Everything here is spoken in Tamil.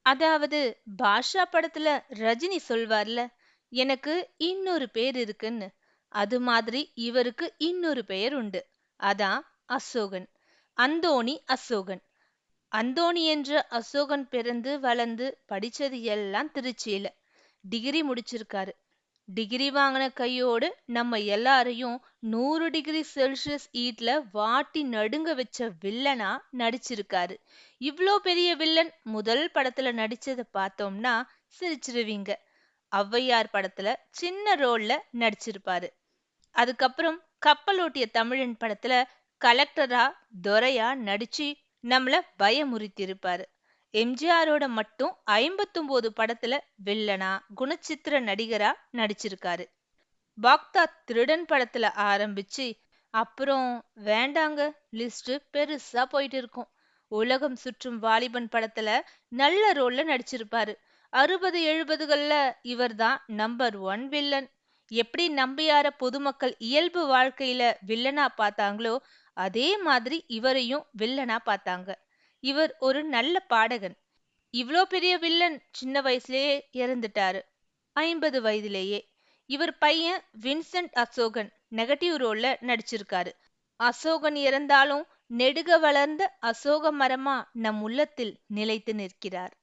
அதாவது பாஷா படத்துல ரஜினி சொல்வார்ல, எனக்கு இன்னொரு பேர் இருக்குன்னு. அது மாதிரி இவருக்கு இன்னொரு பெயர் உண்டு. அதான் அசோகன். அந்தோணி அசோகன். அந்தோணி என்ற அசோகன் பிறந்து வளர்ந்து படிச்சது எல்லாம் திருச்சியில. டிகிரி முடிச்சிருக்காரு. டிகிரி வாங்கின கையோடு நம்ம எல்லாரையும் 100 டிகிரி செல்சியஸ் ஹீட்ல வாட்டி நடுங்க வச்ச வில்லனா நடிச்சிருக்காரு. இவ்ளோ பெரிய வில்லன் முதல் படத்துல நடிச்சத பார்த்தோம்னா சிரிச்சிருவீங்க. ஔவையார் படத்துல சின்ன ரோல்ல நடிச்சிருப்பாரு. அதுக்கப்புறம் கப்பலோட்டிய தமிழன் படத்துல கலெக்டரா துரையா நடிச்சு நம்மள பயமுறுத்தியிருப்பாரு. எம்ஜிஆரோட மட்டும் 59 படத்துல வில்லனா குணச்சித்திர நடிகரா நடிச்சிருக்காரு. பாக்தாத் திருடன் படத்துல ஆரம்பிச்சு அப்புறம் வேண்டாங்க, லிஸ்ட் பெருசா போயிட்டு இருக்கும். உலகம் சுற்றும் வாலிபன் படத்துல நல்ல ரோல்ல நடிச்சிருப்பாரு. 60 70கள்ல இவர்தான் நம்பர் 1 வில்லன். எப்படி நம்பியார பொதுமக்கள் இயல்பு வாழ்க்கையில வில்லனா பார்த்தாங்களோ அதே மாதிரி இவரையும் வில்லனா பார்த்தாங்க. இவர் ஒரு நல்ல பாடகன். இவ்ளோ பெரிய வில்லன் சின்ன வயசுலயே இறந்துட்டாரு. 50 வயதிலேயே. இவர் பையன் வின்சென்ட் அசோகன் நெகட்டிவ் ரோல்ல நடிச்சிருக்காரு. அசோகன் இறந்தாலும் நெடுக வளர்ந்த அசோக மரமா நம் உள்ளத்தில் நிலைத்து நிற்கிறார்.